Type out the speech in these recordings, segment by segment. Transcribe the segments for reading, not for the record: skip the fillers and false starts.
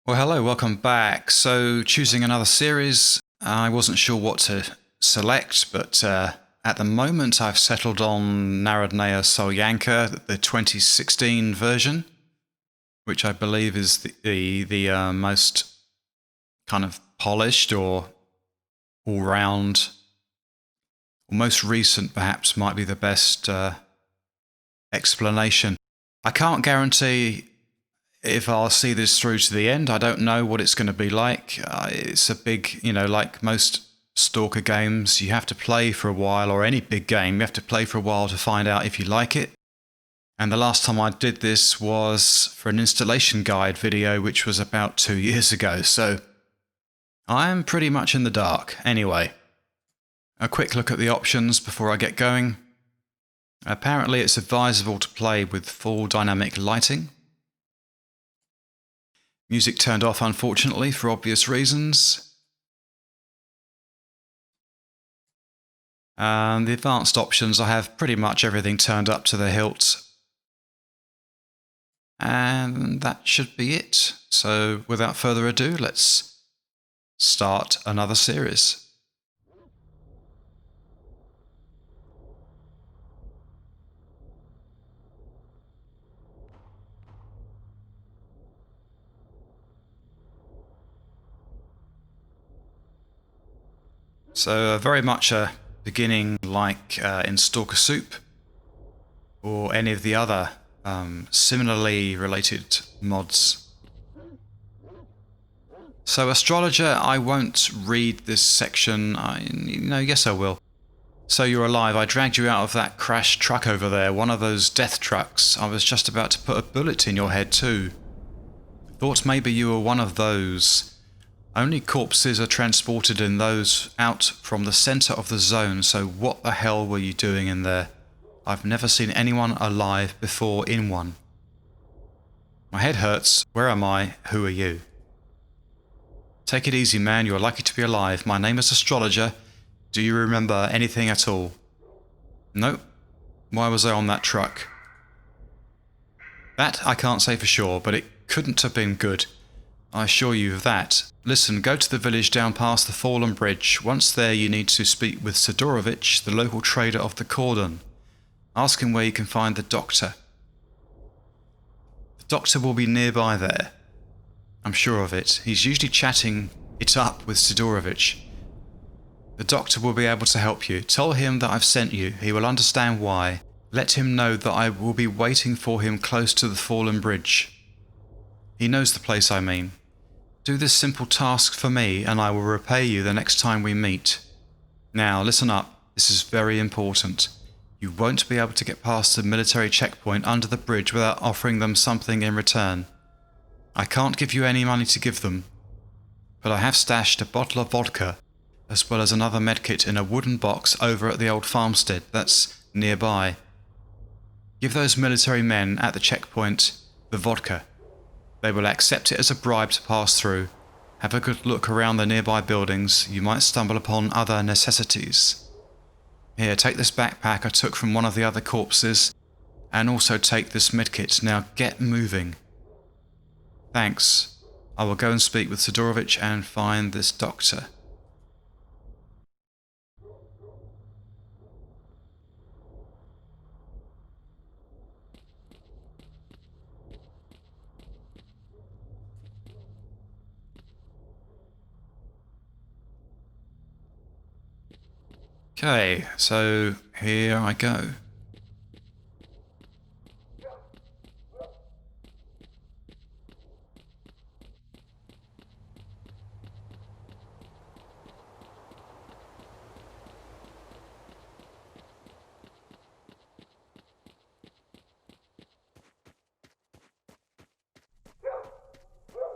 Well, hello, welcome back. So, choosing another series, I wasn't sure what to select, but at the moment I've settled on Narodnaya Solyanka, the 2016 version, which I believe is the most kind of polished or all-round, or most recent perhaps might be the best explanation. I can't guarantee if I'll see this through to the end. I don't know what it's going to be like. It's a big, like most Stalker games, you have to play for a while, or any big game, you have to play for a while to find out if you like it. And the last time I did this was for an installation guide video, which was about 2 years ago, so I'm pretty much in the dark. Anyway, a quick look at the options before I get going. Apparently it's advisable to play with full dynamic lighting. Music turned off, unfortunately, for obvious reasons. The advanced options, I have pretty much everything turned up to the hilt. And that should be it. So without further ado, let's start another series. So very much a beginning like in Stalker Soup or any of the other similarly related mods. So Astrologer, I won't read this section. Yes I will. So you're alive. I dragged you out of that crashed truck over there, one of those death trucks. I was just about to put a bullet in your head too. Thought maybe you were one of those. Only corpses are transported in those out from the center of the zone, so what the hell were you doing in there? I've never seen anyone alive before in one. My head hurts. Where am I? Who are you? Take it easy, man. You're lucky to be alive. My name is Astrologer. Do you remember anything at all? Nope. Why was I on that truck? That I can't say for sure, but it couldn't have been good. I assure you of that. Listen, go to the village down past the fallen bridge. Once there, you need to speak with Sidorovich, the local trader of the cordon. Ask him where you can find the doctor. The doctor will be nearby there. I'm sure of it. He's usually chatting it up with Sidorovich. The doctor will be able to help you. Tell him that I've sent you. He will understand why. Let him know that I will be waiting for him close to the fallen bridge. He knows the place I mean. Do this simple task for me and I will repay you the next time we meet. Now listen up, this is very important. You won't be able to get past the military checkpoint under the bridge without offering them something in return. I can't give you any money to give them, but I have stashed a bottle of vodka as well as another medkit in a wooden box over at the old farmstead that's nearby. Give those military men at the checkpoint the vodka. They will accept it as a bribe to pass through. Have a good look around the nearby buildings. You might stumble upon other necessities. Here, take this backpack I took from one of the other corpses, and also take this medkit. Now get moving. Thanks. I will go and speak with Sidorovich and find this doctor. Okay, so here I go.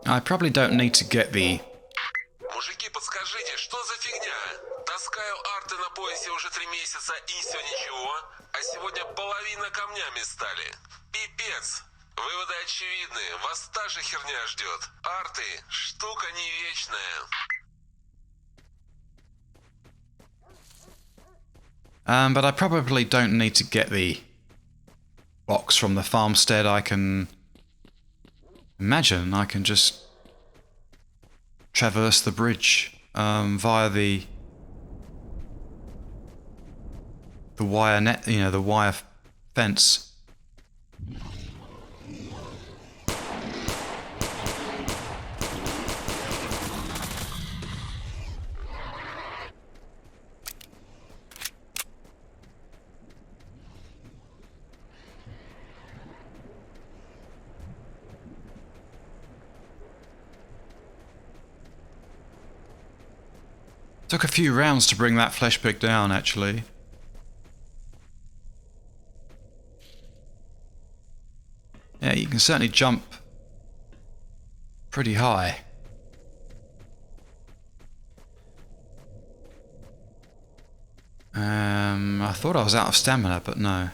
I probably don't need to get the... Мужики, подскажите, что за фигня? Таскаю арты на поясе уже 3 месяца и все ничего, а сегодня половина камнями стали. Пипец. Выводы очевидны, вас та же херня ждет. Арты, штука не вечная. But I probably don't need to get the box from the farmstead. I can imagine I can just traverse the bridge via the wire net, the wire fence. Took a few rounds to bring that flesh pig down, actually. Yeah, you can certainly jump pretty high. I thought I was out of stamina, but no.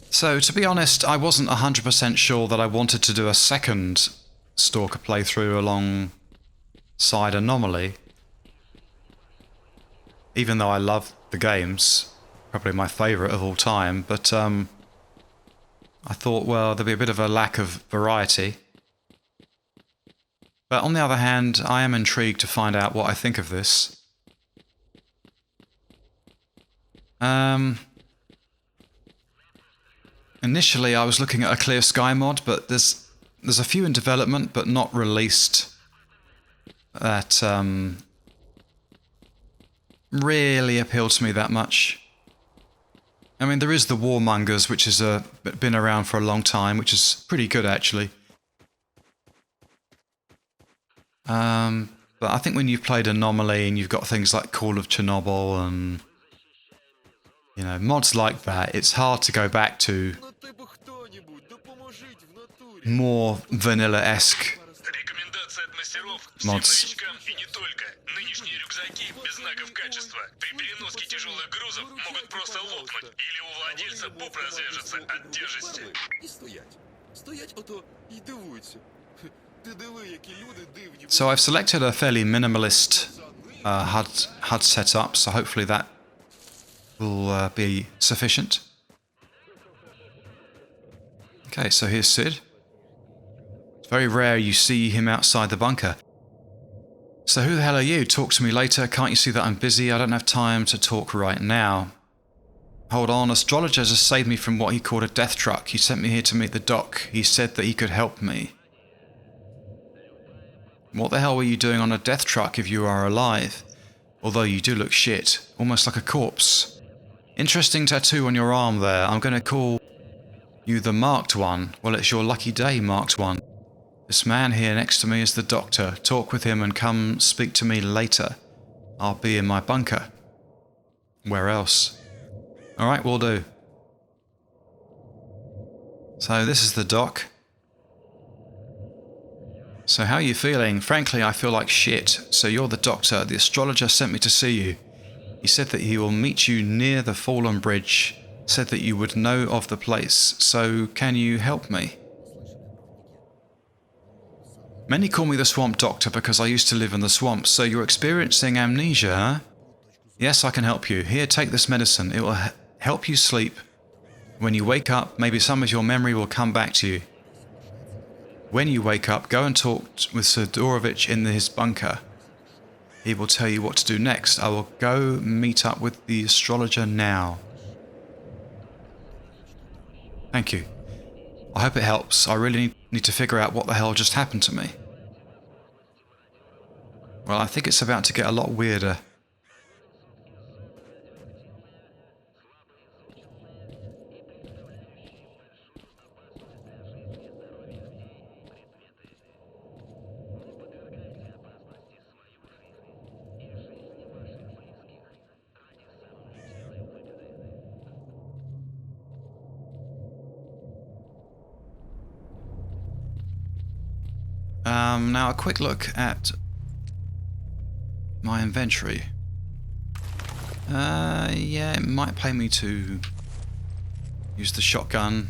So, to be honest, I wasn't 100% sure that I wanted to do a second Stalker playthrough alongside Anomaly. Even though I love the games, probably my favourite of all time, but I thought, well, there'd be a bit of a lack of variety. But on the other hand, I am intrigued to find out what I think of this. Initially, I was looking at a Clear Sky mod, but there's a few in development, but not released, that really appeal to me that much. I mean, there is the Warmongers, which has been around for a long time, which is pretty good, actually. But I think when you've played Anomaly and you've got things like Call of Chernobyl and, mods like that, it's hard to go back to more vanilla-esque mods. So I've selected a fairly minimalist HUD setup, so hopefully that will be sufficient. Okay, so here's Sid. It's very rare you see him outside the bunker. So who the hell are you? Talk to me later. Can't you see that I'm busy? I don't have time to talk right now. Hold on, Astrologer just saved me from what he called a death truck. He sent me here to meet the doc. He said that he could help me. What the hell were you doing on a death truck if you are alive? Although you do look shit, almost like a corpse. Interesting tattoo on your arm there. I'm going to call you the Marked One. Well, it's your lucky day, Marked One. This man here next to me is the doctor. Talk with him and come speak to me later. I'll be in my bunker. Where else? Alright, will do. So this is the doc. So how are you feeling? Frankly, I feel like shit. So you're the doctor. The astrologer sent me to see you. He said that he will meet you near the fallen bridge. Said that you would know of the place. So can you help me? Many call me the Swamp Doctor because I used to live in the swamps. So you're experiencing amnesia, huh? Yes, I can help you. Here, take this medicine. It will help you sleep. When you wake up, maybe some of your memory will come back to you. When you wake up, go and talk with Sidorovich in his bunker. He will tell you what to do next. I will go meet up with the astrologer now. Thank you. I hope it helps. I really need to figure out what the hell just happened to me. Well, I think it's about to get a lot weirder. Now a quick look at my inventory. Yeah, it might pay me to use the shotgun.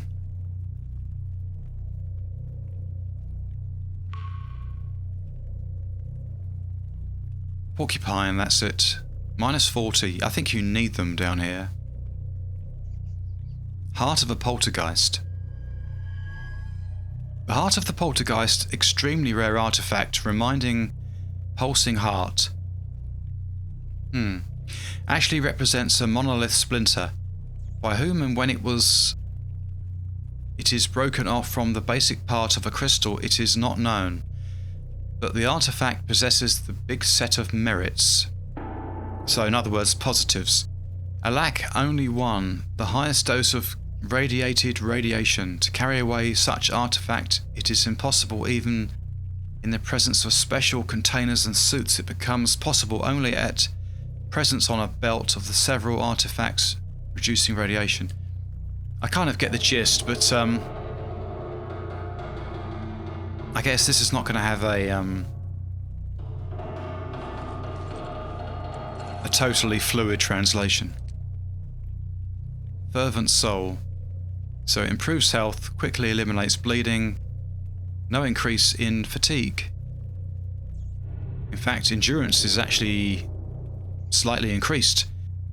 Porcupine, that's it. Minus 40. I think you need them down here. Heart of a poltergeist. The heart of the poltergeist, extremely rare artifact, reminding pulsing heart. Actually represents a monolith splinter. By whom and when it is broken off from the basic part of a crystal, it is not known. But the artifact possesses the big set of merits. So in other words, positives. A lack only one, the highest dose of radiated radiation. To carry away such artifact, it is impossible even in the presence of special containers and suits. It becomes possible only at presence on a belt of the several artifacts producing radiation. I kind of get the gist, but I guess this is not going to have a totally fluid translation. Fervent soul. So it improves health, quickly eliminates bleeding, no increase in fatigue. In fact, endurance is actually slightly increased.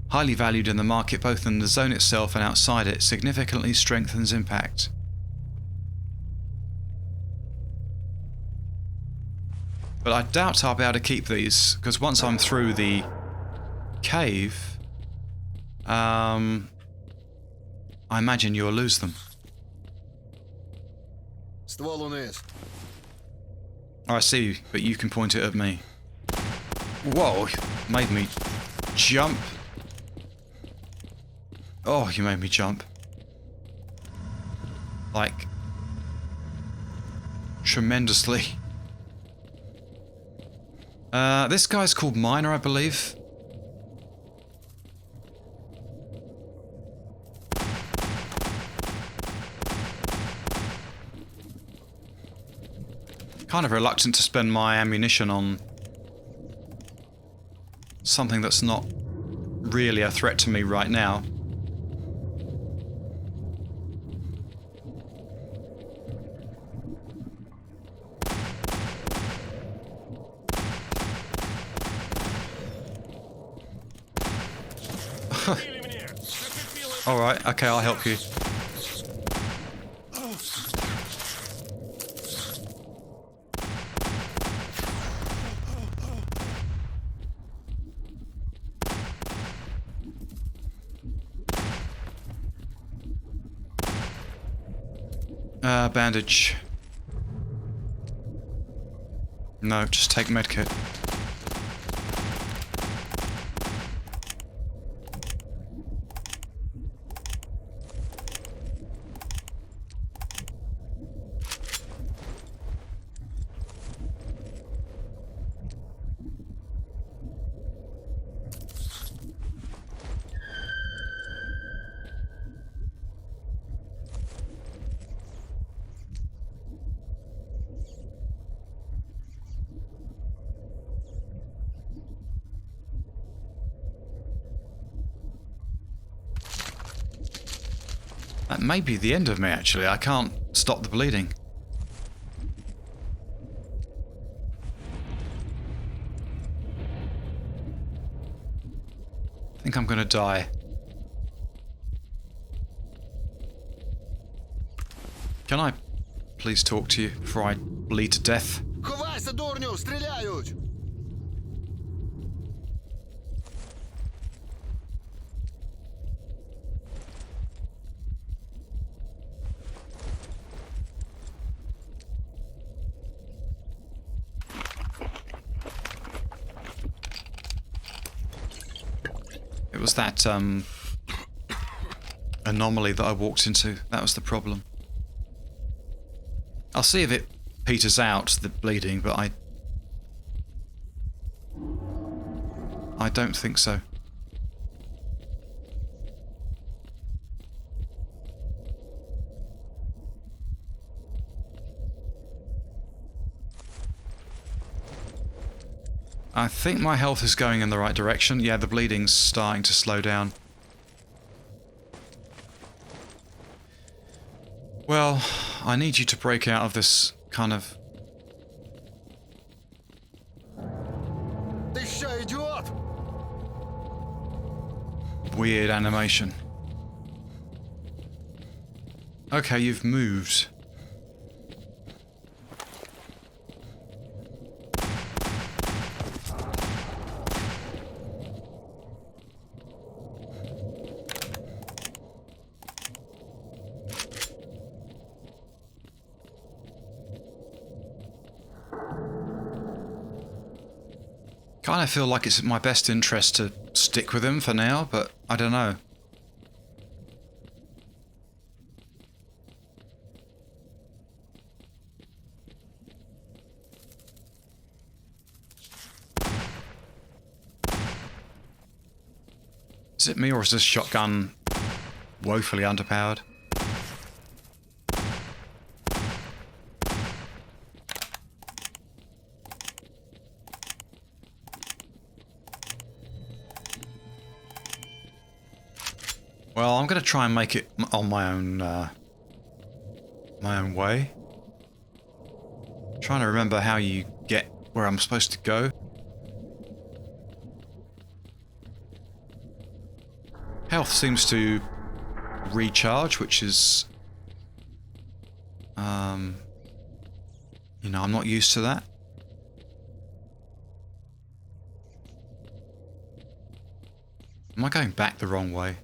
Highly valued in the market both in the zone itself and outside it, significantly strengthens impact. But I doubt I'll be able to keep these, because once I'm through the cave, I imagine you'll lose them. Ствол вниз. I see, but you can point it at me. Whoa, made me jump. Oh, you made me jump. Like, tremendously. This guy's called Miner, I believe. Kind of reluctant to spend my ammunition on something that's not really a threat to me right now. Alright, okay, I'll help you. Bandage. No, just take medkit. That may be the end of me, actually. I can't stop the bleeding. I think I'm gonna die. Can I please talk to you before I bleed to death? Ховайся, дурню! Стріляють! It was that anomaly that I walked into. That was the problem. I'll see if it peters out, the bleeding, but I don't think so. I think my health is going in the right direction. Yeah, the bleeding's starting to slow down. Well, I need you to break out of this kind of... Ти що weird animation. Okay, you've moved. Kind of feel like it's in my best interest to stick with him for now, but I don't know. Is it me, or is this shotgun woefully underpowered? Well, I'm going to try and make it on my own way. Trying to remember how you get where I'm supposed to go. Health seems to recharge, which is, you know, I'm not used to that. Am I going back the wrong way?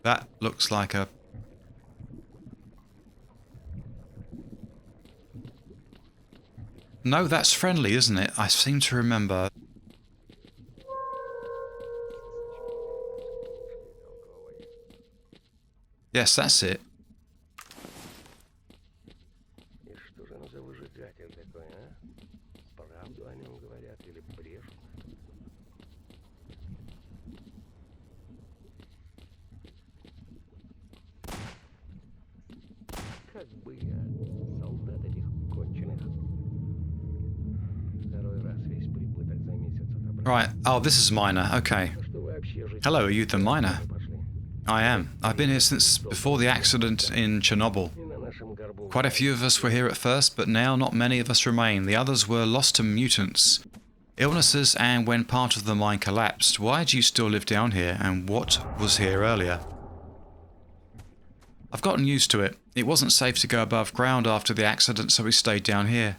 That looks like a... No, that's friendly, isn't it? I seem to remember. Yes, that's it. Right. Oh, this is Miner. Okay. Hello, are you the Miner? I am. I've been here since before the accident in Chernobyl. Quite a few of us were here at first, but now not many of us remain. The others were lost to mutants, illnesses, and when part of the mine collapsed. Why do you still live down here, and what was here earlier? I've gotten used to it. It wasn't safe to go above ground after the accident, so we stayed down here.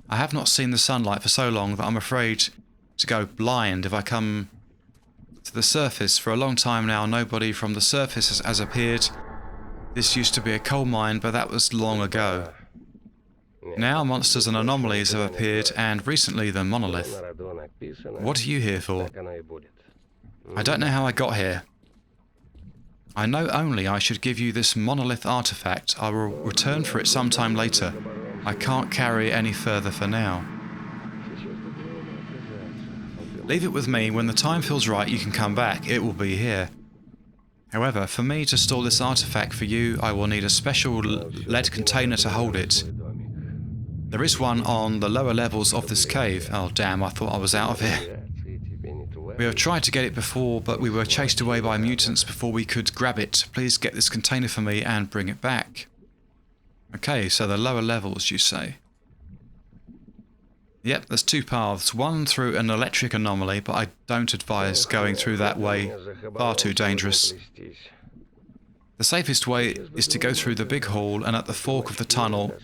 I have not seen the sunlight for so long that I'm afraid to go blind if I come to the surface. For a long time now, nobody from the surface has appeared. This used to be a coal mine, but that was long ago. Now monsters and anomalies have appeared, and recently the monolith. What are you here for? I don't know how I got here. I know only I should give you this monolith artifact. I will return for it sometime later. I can't carry any further for now. Leave it with me. When the time feels right, you can come back. It will be here. However, for me to store this artifact for you, I will need a special lead container to hold it. There is one on the lower levels of this cave. Oh damn, I thought I was out of here. We have tried to get it before, but we were chased away by mutants before we could grab it. Please get this container for me and bring it back. Okay, so the lower levels, you say? Yep, there's two paths. One through an electric anomaly, but I don't advise going through that way. Far too dangerous. The safest way is to go through the big hall and at the fork of the tunnel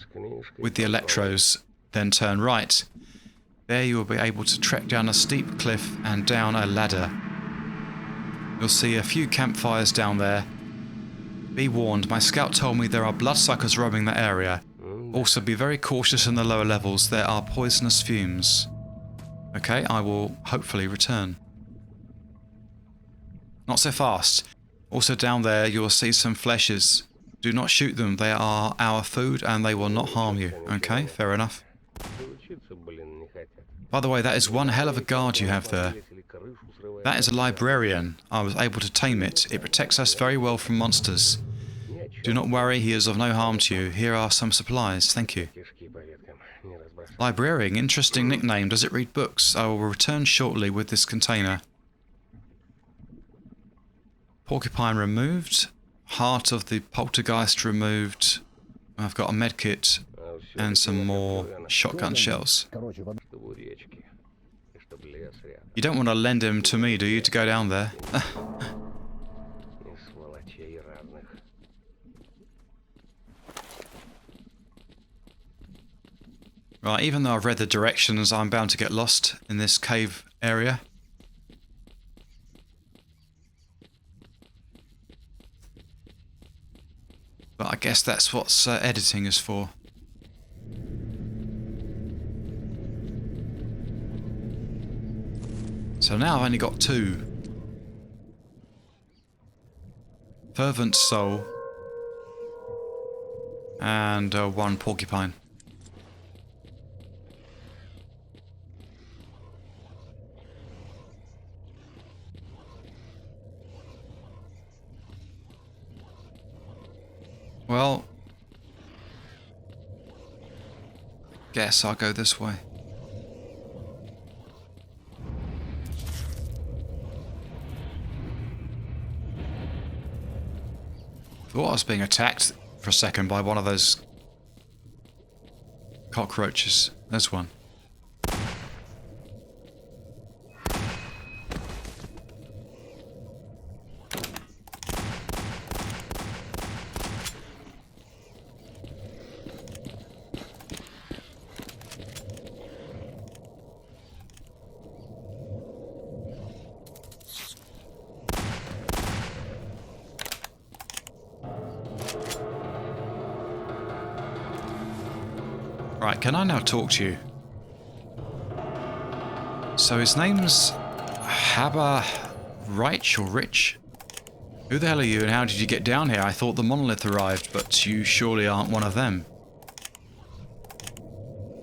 with the electrodes, then turn right. There you will be able to trek down a steep cliff and down a ladder. You'll see a few campfires down there. Be warned, my scout told me there are bloodsuckers roaming that area. Also be very cautious in the lower levels, there are poisonous fumes. Okay, I will hopefully return. Not so fast. Also down there you will see some fleshes. Do not shoot them, they are our food and they will not harm you. Okay, fair enough. By the way, that is one hell of a guard you have there. That is a librarian. I was able to tame it. It protects us very well from monsters. Do not worry, he is of no harm to you. Here are some supplies. Thank you. Librarian, interesting nickname. Does it read books? I will return shortly with this container. Porcupine removed. Heart of the poltergeist removed. I've got a medkit and some more shotgun shells. You don't want to lend him to me, do you, to go down there? Right, even though I've read the directions, I'm bound to get lost in this cave area. But I guess that's what editing is for. So now I've only got 2. Fervent Soul. And 1 porcupine. Well, guess I'll go this way. Thought I was being attacked for a second by one of those cockroaches. There's one. Right, can I now talk to you? So his name's Rich or Rich? Who the hell are you and how did you get down here? I thought the monolith arrived, but you surely aren't one of them.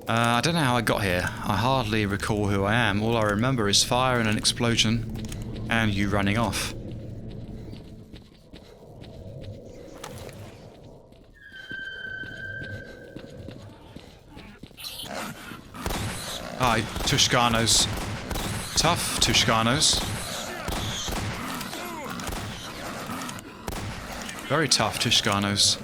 I don't know how I got here. I hardly recall who I am. All I remember is fire and an explosion, and you running off. Hi, Tushkanos. Tough Tushkanos. Very tough Tushkanos.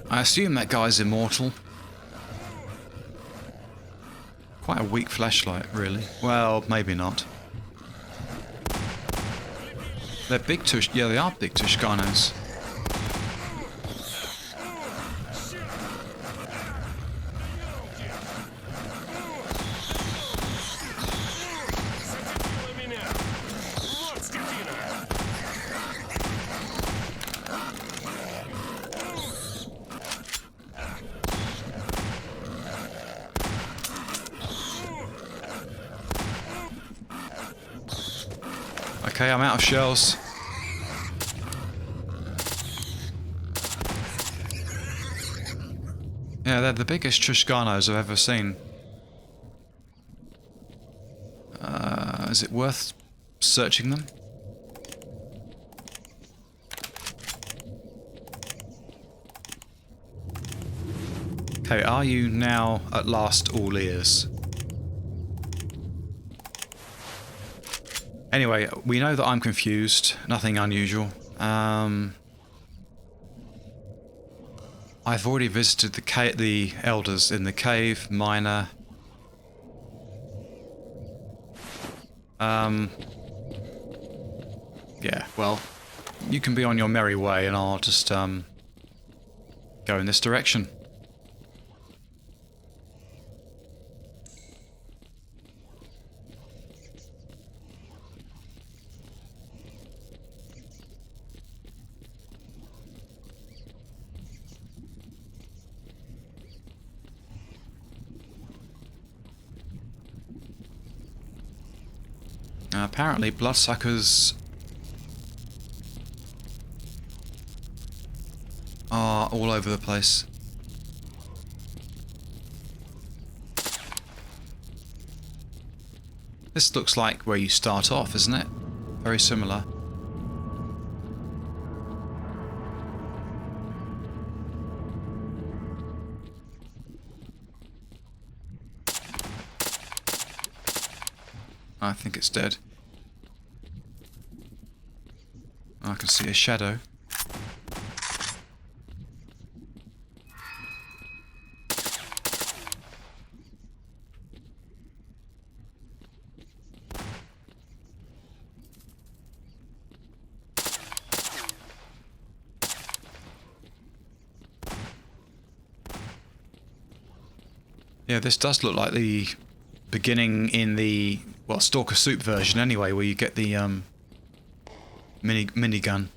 I assume that guy's immortal. Quite a weak flashlight, really. Well, maybe not. They're big yeah, they are big Tushkanos. Okay, I'm out of shells. Yeah, they're the biggest Tushkanos I've ever seen. Is it worth searching them? Okay, are you now at last all ears? Anyway, we know that I'm confused. Nothing unusual. I've already visited the elders in the cave, Minor. Yeah, well, you can be on your merry way and I'll just, go in this direction. Apparently, bloodsuckers are all over the place. This looks like where you start off, isn't it? Very similar. I think it's dead. I can see a shadow. Yeah, this does look like the beginning in the, well, Stalker Soup version anyway, where you get the minigun.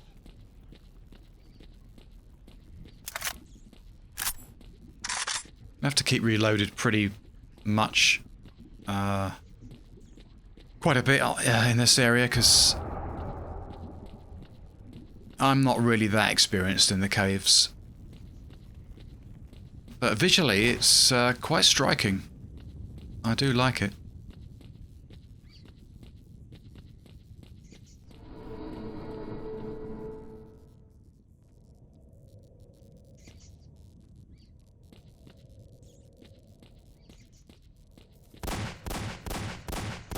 I have to keep reloaded pretty much, quite a bit in this area, because I'm not really that experienced in the caves. But visually, it's quite striking. I do like it.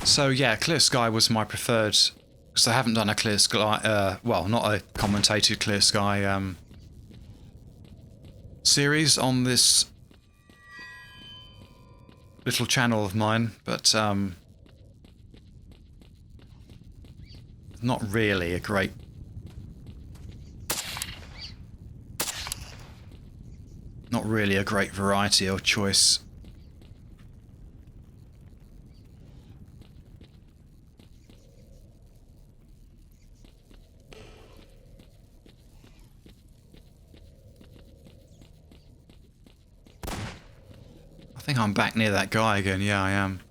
So yeah, Clear Sky was my preferred, because I haven't done a Clear Sky, well, not a commentated Clear Sky series on this little channel of mine, but not really a great variety or choice. I think I'm back near that guy again. Yeah, I am.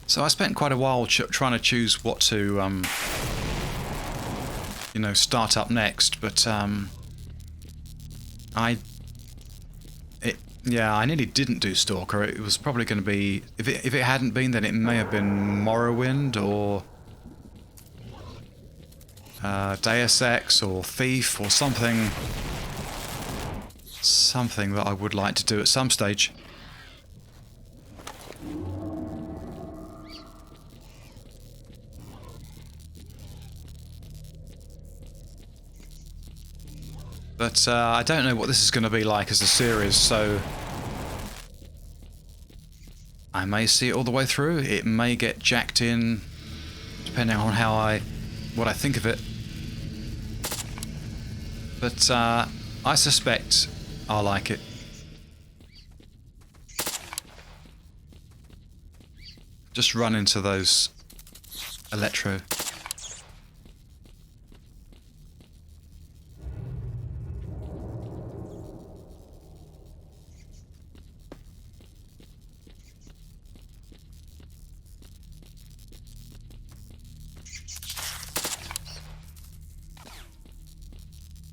So I spent quite a while trying to choose what to, you know, start up next, but I nearly didn't do Stalker. It was probably going to be, if it hadn't been, then it may have been Morrowind or Deus Ex or Thief or something that I would like to do at some stage. But I don't know what this is going to be like as a series, so I may see it all the way through. It may get jacked in, depending on what I think of it. But I suspect I'll like it. Just run into those electro.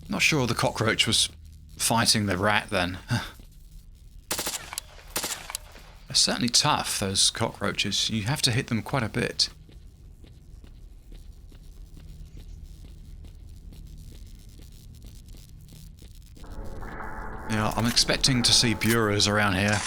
Not sure the cockroach was fighting the rat then. They're certainly tough, those cockroaches. You have to hit them quite a bit. Yeah, I'm expecting to see bureaus around here.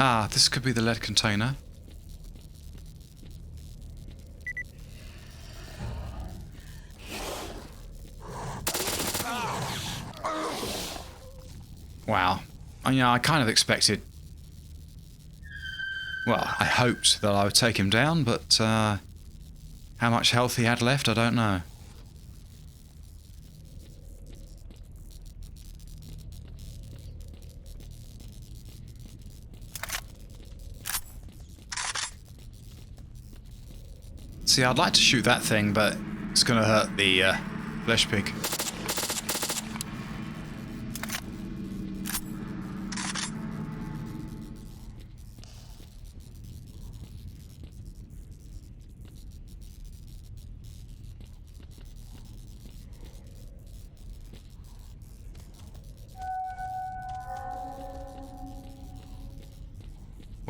Ah, this could be the lead container. Wow. I kind of expected... Well, I hoped that I would take him down, but how much health he had left, I don't know. See, I'd like to shoot that thing, but it's going to hurt the flesh pig.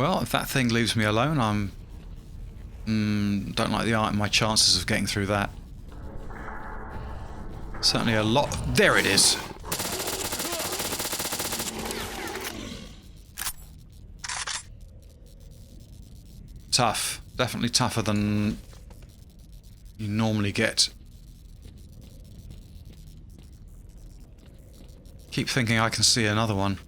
Well, if that thing leaves me alone, I'm... don't like my chances of getting through that. Certainly a lot... There it is! Tough. Definitely tougher than you normally get. Keep thinking I can see another one.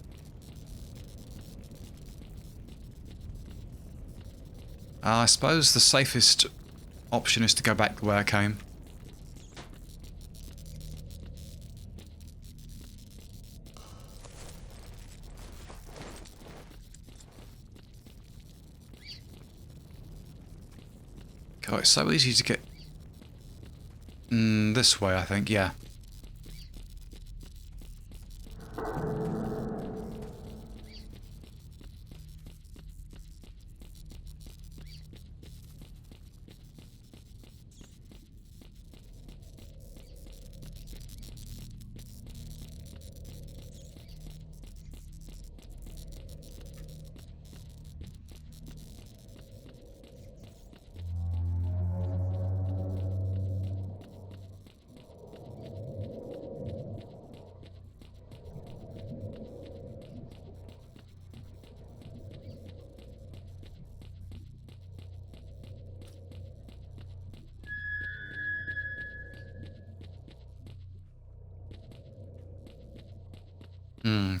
I suppose the safest option is to go back the way I came. God, it's so easy to get this way, I think, yeah.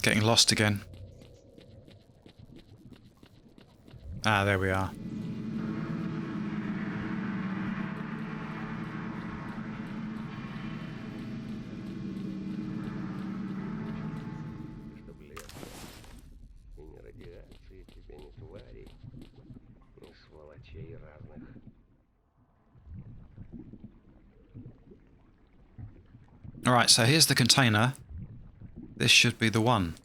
Getting lost again. Ah, there we are. Alright, so here's the container. This should be the one.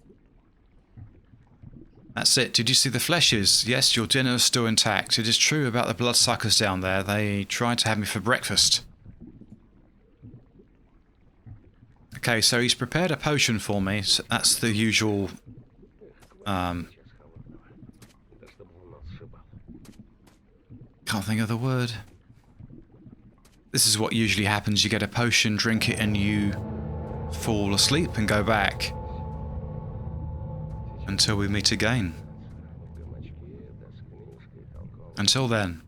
That's it. Did you see the fleshes? Yes, your dinner is still intact. It is true about the bloodsuckers down there. They tried to have me for breakfast. Okay, so he's prepared a potion for me. So that's the usual... can't think of the word. This is what usually happens. You get a potion, drink it, and you fall asleep and go back. Until we meet again. Until then.